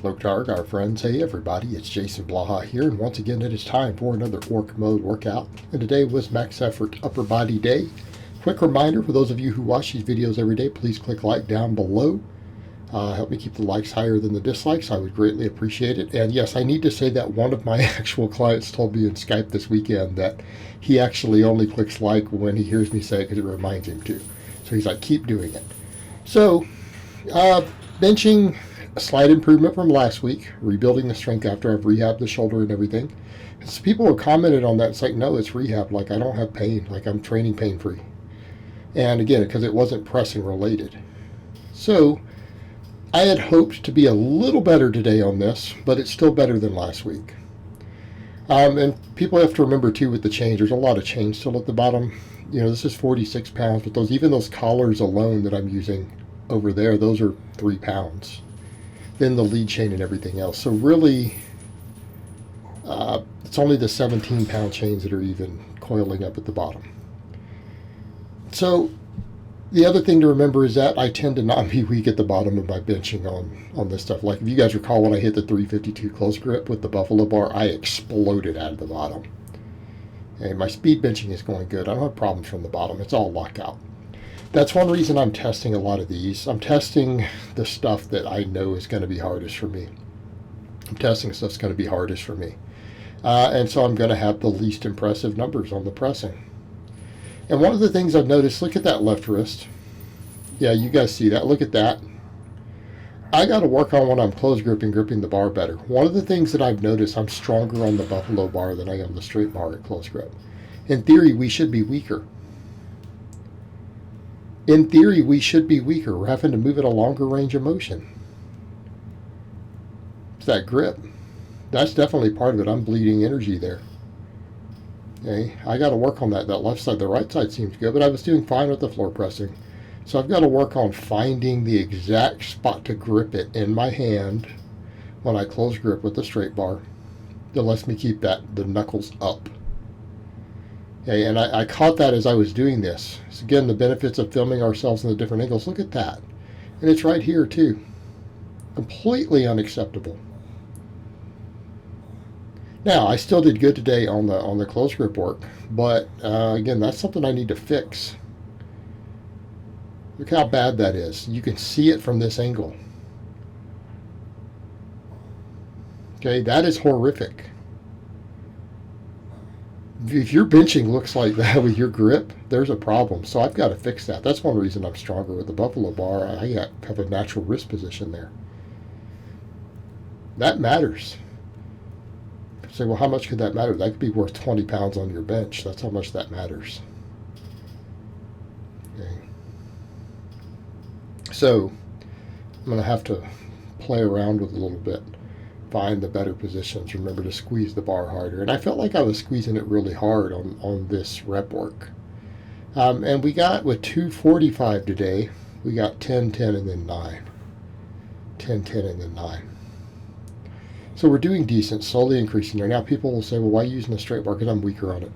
Smoke our friends. Hey everybody, it's Jason Blaha here, and once again it is time for another Orc Mode workout. And today was Max Effort Upper Body Day. Quick reminder for those of you who watch these videos every day, please click like down below. Help me keep the likes higher than the dislikes. I would greatly appreciate it. And yes, I need to say that one of my actual clients told me in Skype this weekend that he actually only clicks like when he hears me say it because it reminds him to. So he's like, keep doing it. So, benching, a slight improvement from last week, rebuilding the strength after I've rehabbed the shoulder and everything. And so people have commented on that. It's like, no, it's rehab. Like, I don't have pain. Like, I'm training pain-free. And again, because it wasn't pressing related. So, I had hoped to be a little better today on this, but it's still better than last week. And people have to remember, too, with the change, there's a lot of change still at the bottom. You know, this is 46 pounds, but even those collars alone that I'm using over there, those are 3 pounds. Then the lead chain and everything else. So really, it's only the 17-pound chains that are even coiling up at the bottom. So the other thing to remember is that I tend to not be weak at the bottom of my benching on this stuff. Like if you guys recall when I hit the 352 close grip with the buffalo bar, I exploded out of the bottom. And my speed benching is going good. I don't have problems from the bottom. It's all lockout. That's one reason I'm testing a lot of these. I'm testing the stuff that I know is going to be hardest for me. I'm testing stuff that's going to be hardest for me. And so I'm going to have the least impressive numbers on the pressing. And one of the things I've noticed, look at that left wrist. Yeah, you guys see that. Look at that. I got to work on when I'm close gripping the bar better. One of the things that I've noticed, I'm stronger on the buffalo bar than I am the straight bar at close grip. In theory, we should be weaker. In theory, we should be weaker. We're having to move at a longer range of motion. It's that grip. That's definitely part of it. I'm bleeding energy there. Okay, I got to work on that. That left side, the right side seems good, but I was doing fine with the floor pressing. So I've got to work on finding the exact spot to grip it in my hand when I close grip with the straight bar that lets me keep the knuckles up. Okay, and I caught that as I was doing this. So again, the benefits of filming ourselves in the different angles. Look at that. And it's right here too. Completely unacceptable. Now, I still did good today on the close grip work, but again, that's something I need to fix. Look how bad that is. You can see it from this angle. Okay, that is horrific. If your benching looks like that with your grip, there's a problem. So I've got to fix that. That's one reason I'm stronger with the buffalo bar. I have a natural wrist position there. That matters. You say, well, how much could that matter? That could be worth 20 pounds on your bench. That's how much that matters. Okay. So I'm going to have to play around with it a little bit. Find the better positions. Remember to squeeze the bar harder. And I felt like I was squeezing it really hard on this rep work. And we got, with 245 today, we got 10, 10, and then 9. 10, 10, and then 9. So we're doing decent, slowly increasing there. Now people will say, well, why are you using the straight bar? Because I'm weaker on it.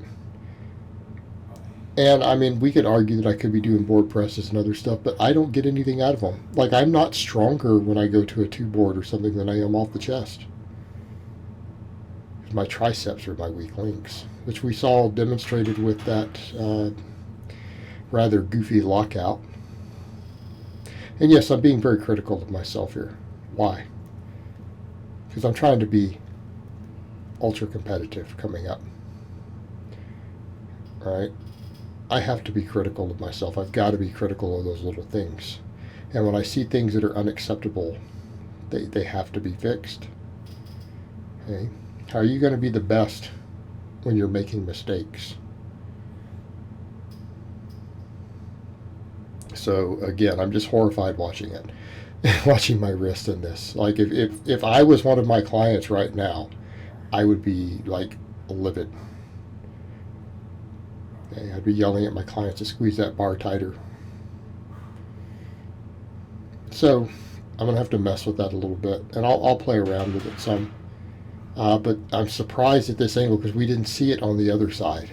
And I mean, we could argue that I could be doing board presses and other stuff, but I don't get anything out of them. Like, I'm not stronger when I go to a 2-board or something than I am off the chest. My triceps are my weak links, which we saw demonstrated with that rather goofy lockout. And yes, I'm being very critical of myself here. Why? Because I'm trying to be ultra competitive coming up. All right? I have to be critical of myself. I've got to be critical of those little things. And when I see things that are unacceptable, they have to be fixed. Okay? How are you going to be the best when you're making mistakes? So again, I'm just horrified watching it. Watching my wrist in this. Like if I was one of my clients right now, I would be like livid. Okay, I'd be yelling at my clients to squeeze that bar tighter. So I'm going to have to mess with that a little bit, and I'll play around with it some. But I'm surprised at this angle because we didn't see it on the other side.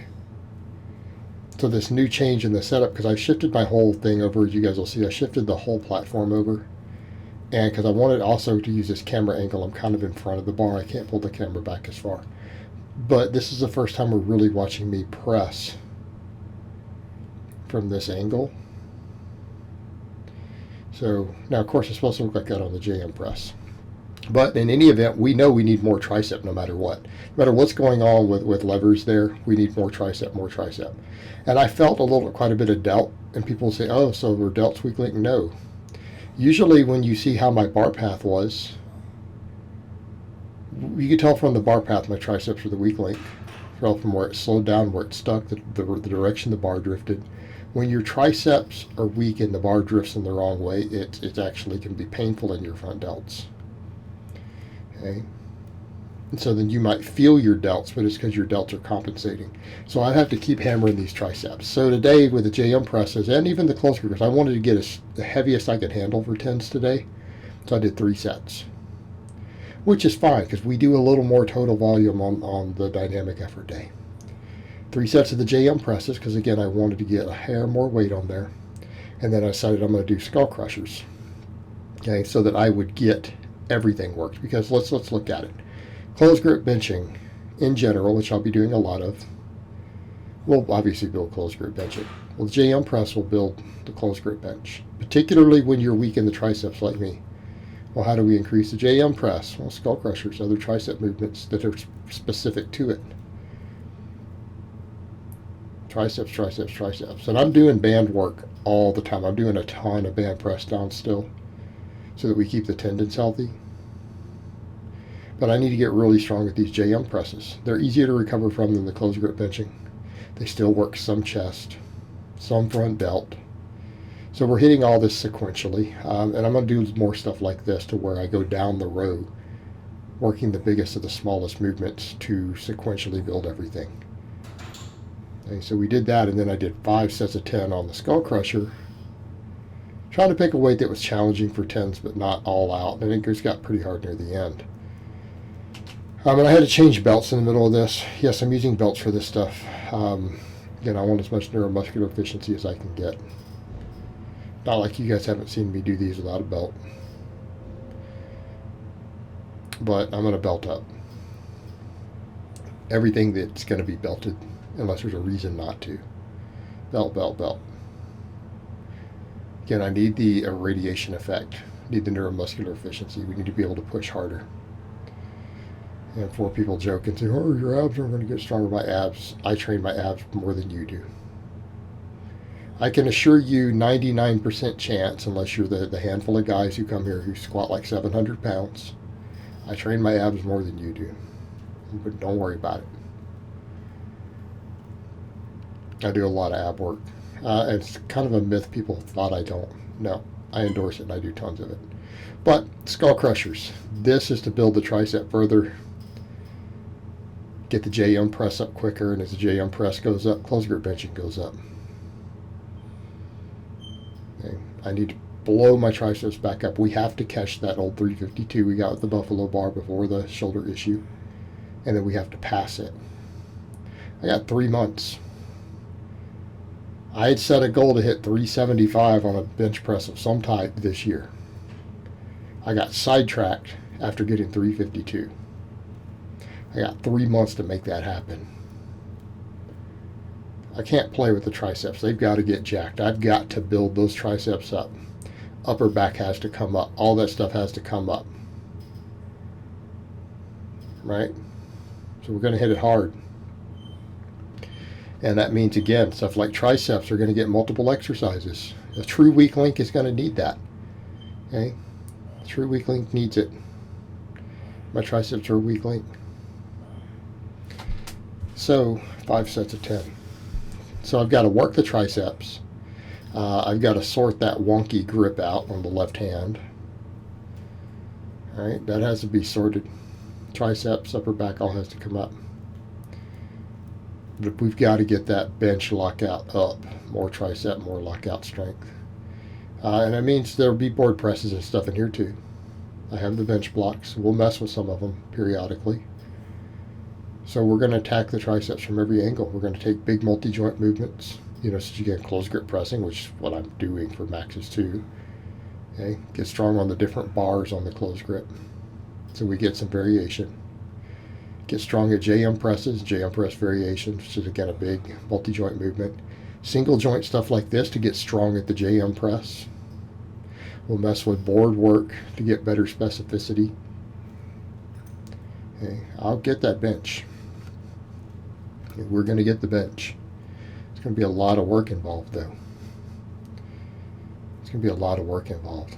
So this new change in the setup, because I've shifted my whole thing over, as you guys will see, I shifted the whole platform over. And because I wanted also to use this camera angle, I'm kind of in front of the bar. I can't pull the camera back as far. But this is the first time we're really watching me press from this angle. So now, of course, it's supposed to look like that on the JM press. But in any event, we know we need more tricep no matter what. No matter what's going on with levers there, we need more tricep, more tricep. And I felt quite a bit of delt. And people say, oh, so we're delts weak link? No. Usually when you see how my bar path was, you could tell from the bar path my triceps were the weak link. From where it slowed down, where it stuck, the direction the bar drifted. When your triceps are weak and the bar drifts in the wrong way, it actually can be painful in your front delts. Okay? And so then you might feel your delts, but it's because your delts are compensating. So I have to keep hammering these triceps. So today with the JM presses and even the close grippers, I wanted to get the heaviest I could handle for 10s today. So I did 3 sets, which is fine because we do a little more total volume on the dynamic effort day. 3 sets of the JM presses because, again, I wanted to get a hair more weight on there. And then I decided I'm going to do Skullcrushers, okay, so that I would get everything worked. Because let's look at it. Closed grip benching in general, which I'll be doing a lot of, will obviously build closed grip benching. Well, the JM press will build the closed grip bench, particularly when you're weak in the triceps like me. Well, how do we increase the JM press? Well, Skullcrushers, other tricep movements that are specific to it. Triceps, triceps, triceps. And I'm doing band work all the time. I'm doing a ton of band press down still so that we keep the tendons healthy. But I need to get really strong with these JM presses. They're easier to recover from than the closed grip benching. They still work some chest, some front delt. So we're hitting all this sequentially. And I'm going to do more stuff like this to where I go down the row, working the biggest of the smallest movements to sequentially build everything. Okay, so we did that, and then I did 5 sets of 10 on the Skullcrusher, trying to pick a weight that was challenging for 10s but not all out. And it just got pretty hard near the end. And I had to change belts in the middle of this. Yes, I'm using belts for this stuff. Again, I want as much neuromuscular efficiency as I can get. Not like you guys haven't seen me do these without a belt. But I'm going to belt up everything that's going to be belted, unless there's a reason not to. Belt, belt, belt. Again, I need the irradiation effect. I need the neuromuscular efficiency. We need to be able to push harder. And for people joke and say, oh, your abs aren't going to get stronger. My abs, I train my abs more than you do. I can assure you 99% chance, unless you're the handful of guys who come here who squat like 700 pounds, I train my abs more than you do. But don't worry about it. I do a lot of ab work. It's kind of a myth. People thought I don't. No, I endorse it and I do tons of it. But Skullcrushers, this is to build the tricep further, get the JM press up quicker, and as the JM press goes up, closed grip benching goes up. Okay. I need to blow my triceps back up. We have to catch that old 352 we got with the Buffalo bar before the shoulder issue, and then we have to pass it. I got 3 months. I had set a goal to hit 375 on a bench press of some type this year. I got sidetracked after getting 352. I got 3 months to make that happen. I can't play with the triceps. They've got to get jacked. I've got to build those triceps up. Upper back has to come up. All that stuff has to come up. Right? So we're going to hit it hard. And that means, again, stuff like triceps are going to get multiple exercises. A true weak link is going to need that. Okay? A true weak link needs it. My triceps are a weak link. So, 5 sets of 10. So I've got to work the triceps. I've got to sort that wonky grip out on the left hand. All right, that has to be sorted. Triceps, upper back, all has to come up. But we've got to get that bench lockout up. More tricep, more lockout strength. And that means there'll be board presses and stuff in here too. I have the bench blocks. We'll mess with some of them periodically. So we're going to attack the triceps from every angle. We're going to take big multi-joint movements, such as, again, closed grip pressing, which is what I'm doing for maxes too. Okay, get strong on the different bars on the close grip, so we get some variation. Get strong at JM presses, JM press variations, which is again a big multi-joint movement. Single joint stuff like this to get strong at the JM press. We'll mess with board work to get better specificity. Okay, I'll get that bench. Okay, we're going to get the bench. It's going to be a lot of work involved, though. It's going to be a lot of work involved.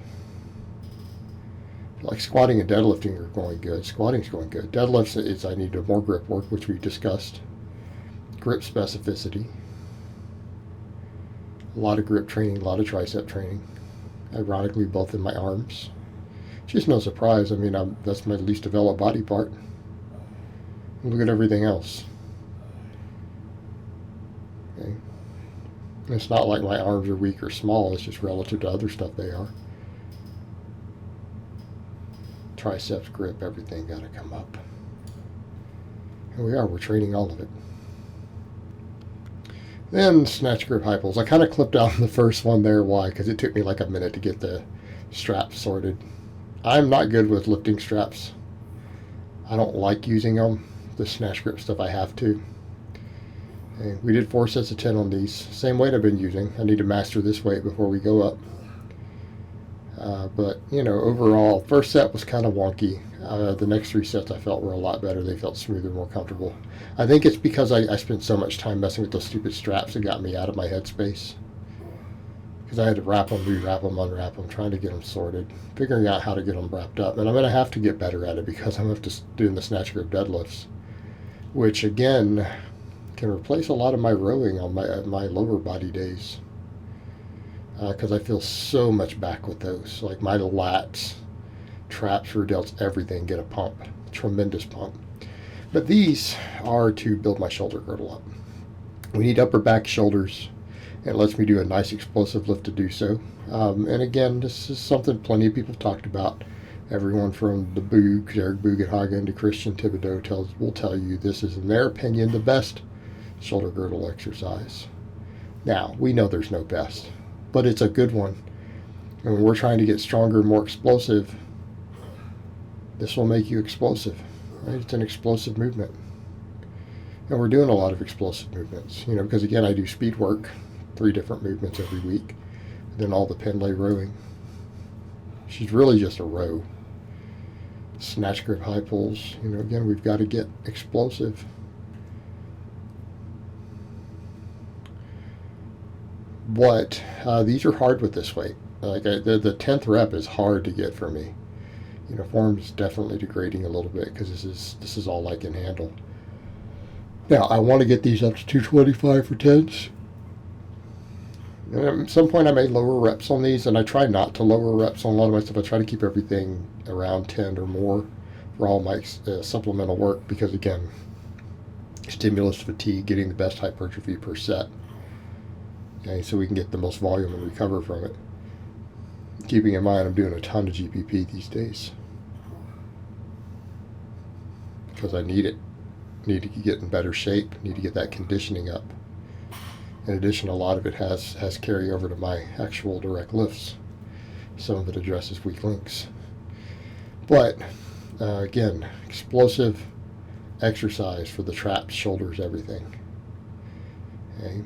Like squatting and deadlifting are going good. Squatting's going good. Deadlifts is I need more grip work, which we discussed. Grip specificity. A lot of grip training, a lot of tricep training. Ironically, both in my arms. Just no surprise. I mean, that's my least developed body part. Look at everything else. Okay. It's not like my arms are weak or small. It's just relative to other stuff they are. Triceps, grip, everything got to come up. And we're training all of it. Then snatch grip high pulls. I kind of clipped out the first one there. Why? Because it took me like a minute to get the straps sorted. I'm not good with lifting straps. I don't like using them. The snatch grip stuff I have to. And we did 4 sets of 10 on these. Same weight I've been using. I need to master this weight before we go up. But, you know, overall, first set was kind of wonky. The next 3 sets I felt were a lot better. They felt smoother, more comfortable. I think it's because I spent so much time messing with those stupid straps that got me out of my headspace. Because I had to wrap them, rewrap them, unwrap them, trying to get them sorted, figuring out how to get them wrapped up. And I'm going to have to get better at it because I'm going to have to doing the snatch grip deadlifts, which, again, can replace a lot of my rowing on my lower body days. Because I feel so much back with those. Like my lats, traps, rear delts, everything get a pump. Tremendous pump. But these are to build my shoulder girdle up. We need upper back shoulders. And it lets me do a nice explosive lift to do so. And again, this is something plenty of people have talked about. Everyone from the Boog, Eric Bugenhagen to Christian Thibodeau will tell you this is, in their opinion, the best shoulder girdle exercise. Now, we know there's no best, but it's a good one. And when we're trying to get stronger and more explosive, this will make you explosive, right? It's an explosive movement. And we're doing a lot of explosive movements, you know, because again, I do speed work, 3 different movements every week, and then all the Pendlay rowing. She's really just a row. Snatch grip high pulls, you know, again, we've got to get explosive. But these are hard with this weight. Like the 10th rep is hard to get for me. You know, form is definitely degrading a little bit because this is all I can handle. Now I want to get these up to 225 for 10s. And at some point I may lower reps on these, and I try not to lower reps on a lot of my stuff. I try to keep everything around 10 or more for all my supplemental work because, again, stimulus fatigue, getting the best hypertrophy per set. Okay, so we can get the most volume and recover from it. Keeping in mind I'm doing a ton of GPP these days because I need it. Need to get in better shape, need to get that conditioning up. In addition, a lot of it has carry over to my actual direct lifts. Some of it addresses weak links. But, again, explosive exercise for the traps, shoulders, everything. Okay.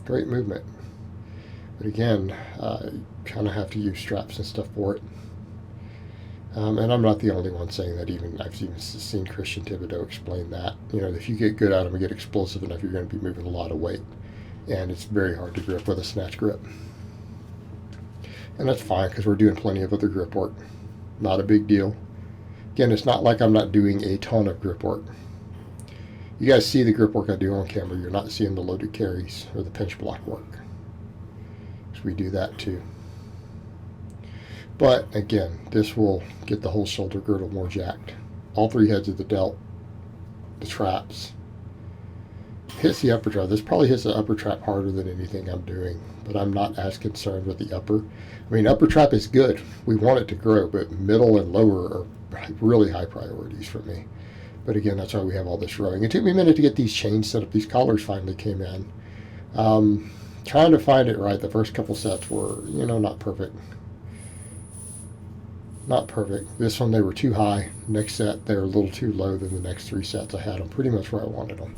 Great movement. But again, you kind of have to use straps and stuff for it. And I'm not the only one saying that. I've even seen Christian Thibodeau explain that. You know, if you get good at them and get explosive enough, you're going to be moving a lot of weight. And it's very hard to grip with a snatch grip. And that's fine because we're doing plenty of other grip work. Not a big deal. Again, it's not like I'm not doing a ton of grip work. You guys see the grip work I do on camera. You're not seeing the loaded carries or the pinch block work. So we do that too. But again, this will get the whole shoulder girdle more jacked. All 3 heads of the delt, the traps. Hits the upper trap. This probably hits the upper trap harder than anything I'm doing, but I'm not as concerned with the upper. I mean, upper trap is good. We want it to grow, but middle and lower are really high priorities for me. But again, that's why we have all this rowing. It took me a minute to get these chains set up. These collars finally came in. Trying to find it right. The first couple sets were, you know, not perfect. not perfect. This one, they were too high. Next set, they were a little too low than the next 3 sets. I had them pretty much where I wanted them.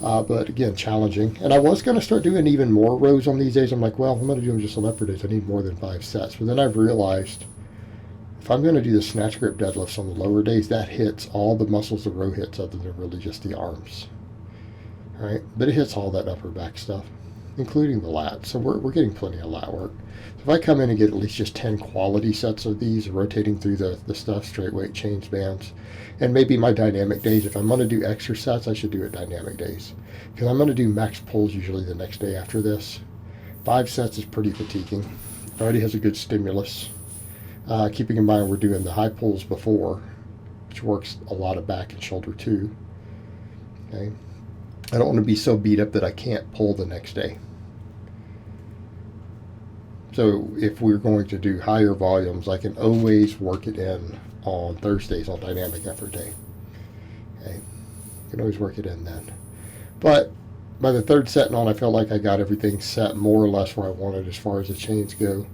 But again, challenging. And I was going to start doing even more rows on these days. I'm like, well, I'm going to do them just on upper days. I need more than 5 sets. But then I've realized if I'm going to do the snatch grip deadlifts on the lower days, that hits all the muscles the row hits other than really just the arms. All right? But it hits all that upper back stuff, including the lat. So we're getting plenty of lat work. So if I come in and get at least just 10 quality sets of these, rotating through the stuff, straight weight, chains, bands, and maybe my dynamic days, if I'm going to do extra sets, I should do it dynamic days. Because I'm going to do max pulls usually the next day after this. 5 sets is pretty fatiguing. It already has a good stimulus. Keeping in mind we're doing the high pulls before, which works a lot of back and shoulder too. Okay, I don't want to be so beat up that I can't pull the next day. So if we're going to do higher volumes, I can always work it in on Thursdays on dynamic effort day. Okay, you can always work it in then. But by the 3rd set on, I felt like I got everything set more or less where I wanted as far as the chains go.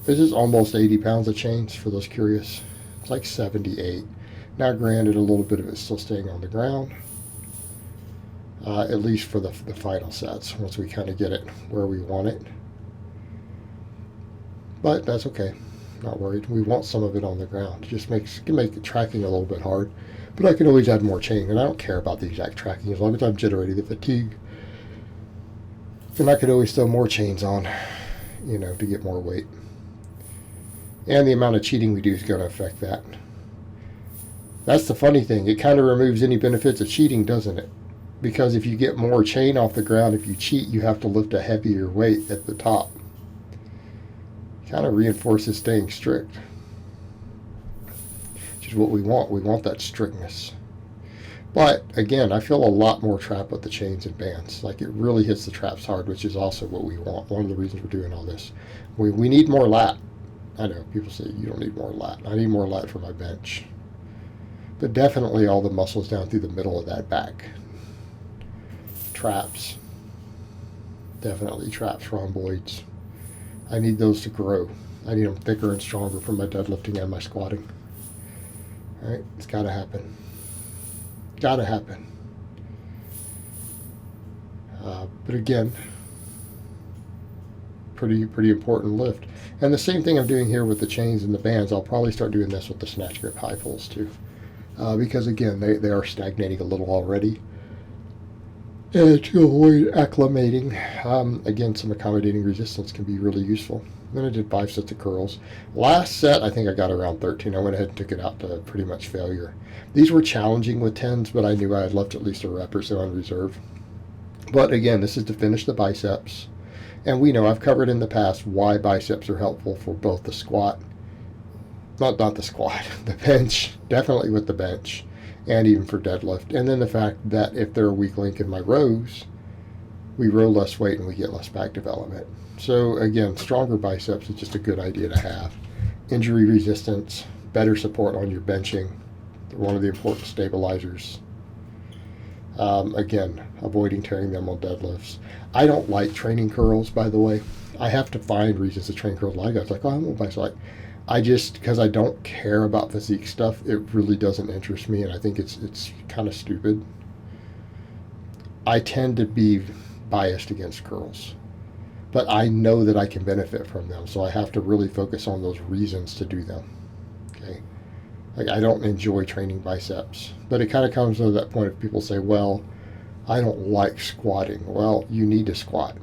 This is almost 80 pounds of chains for those curious. It's like 78. Now granted, a little bit of it's still staying on the ground, at least for the final sets, once we kind of get it where we want it. But that's okay, not worried. We want some of it on the ground. It just can make the tracking a little bit hard, but I can always add more chain, and I don't care about the exact tracking as long as I'm generating the fatigue. And I could always throw more chains on, you know, to get more weight. And the amount of cheating we do is going to affect that. That's the funny thing. It kind of removes any benefits of cheating, doesn't it? Because if you get more chain off the ground, if you cheat, you have to lift a heavier weight at the top. Kind of reinforces staying strict, which is what we want. We want that strictness. But again, I feel a lot more trapped with the chains and bands. Like, it really hits the traps hard, which is also what we want. One of the reasons we're doing all this. We need more lat. I know people say you don't need more lat. I need more lat for my bench. But definitely all the muscles down through the middle of that back. Traps. Definitely traps, rhomboids. I need those to grow. I need them thicker and stronger for my deadlifting and my squatting. All right, it's got to happen. Got to happen. But again, pretty important lift. And the same thing I'm doing here with the chains and the bands. I'll probably start doing this with the snatch grip high pulls too, because again, they are stagnating a little already. And to avoid acclimating, again, some accommodating resistance can be really useful. Then I did 5 sets of curls. Last set, I think I got around 13. I went ahead and took it out to pretty much failure. These were challenging with 10s, but I knew I had left at least a rep or so on reserve. But again, this is to finish the biceps. And we know I've covered in the past why biceps are helpful for both the squat, not the squat, the bench, definitely with the bench, and even for deadlift. And then the fact that if they're a weak link in my rows, we row less weight and we get less back development. So again, stronger biceps is just a good idea to have. Injury resistance, better support on your benching, they're one of the important stabilizers. Again, avoiding tearing them on deadlifts. I don't like training curls, by the way. I have to find reasons to train curls. Like, I was like, oh, I won't bicep. Because I don't care about physique stuff, it really doesn't interest me, and I think it's kind of stupid. I tend to be biased against curls, but I know that I can benefit from them, so I have to really focus on those reasons to do them. Okay, like, I don't enjoy training biceps, but it kind of comes to that point of people say, well, I don't like squatting. Well, you need to squat.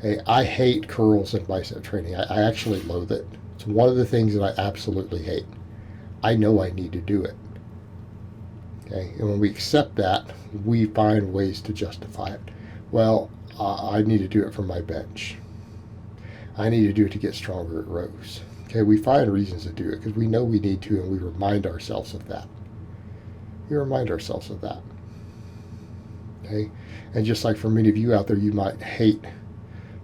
Hey, I hate curls and bicep training. I actually loathe it. It's one of the things that I absolutely hate. I know I need to do it. Okay, and when we accept that, we find ways to justify it. Well, I need to do it for my bench. I need to do it to get stronger at rows. Okay, we find reasons to do it because we know we need to, and we remind ourselves of that. We remind ourselves of that. Okay, and just like for many of you out there, you might hate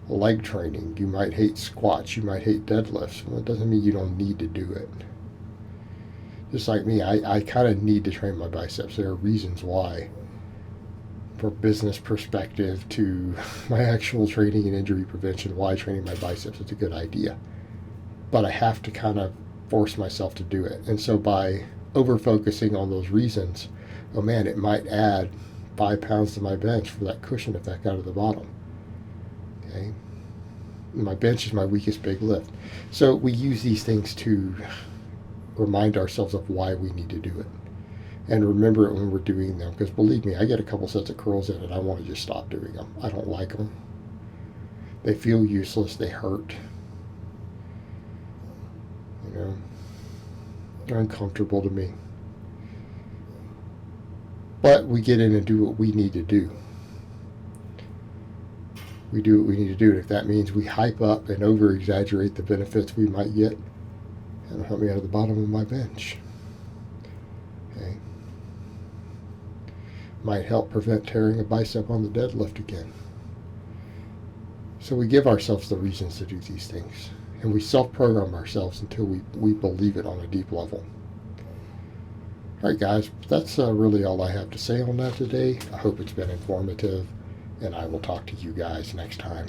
leg training, you might hate squats, you might hate deadlifts. Well, it doesn't mean you don't need to do it. Just like me, I kind of need to train my biceps. There are reasons why, from business perspective to my actual training and injury prevention, why training my biceps is a good idea. but I have to kind of force myself to do it. And so by over focusing on those reasons, oh man, it might add 5 pounds to my bench for that cushion effect out of the bottom. Okay. My bench is my weakest big lift. So we use these things to remind ourselves of why we need to do it. And remember it when we're doing them, because believe me, I get a couple sets of curls in and I want to just stop doing them. I don't like them. They feel useless. They hurt. You know, they're uncomfortable to me. But we get in and do what we need to do. We do what we need to do. And if that means we hype up and over exaggerate the benefits we might get, that'll help me out of the bottom of my bench. Okay. Might help prevent tearing a bicep on the deadlift again. So we give ourselves the reasons to do these things. And we self-program ourselves until we believe it on a deep level. All right, guys, that's really all I have to say on that today. I hope it's been informative, and I will talk to you guys next time.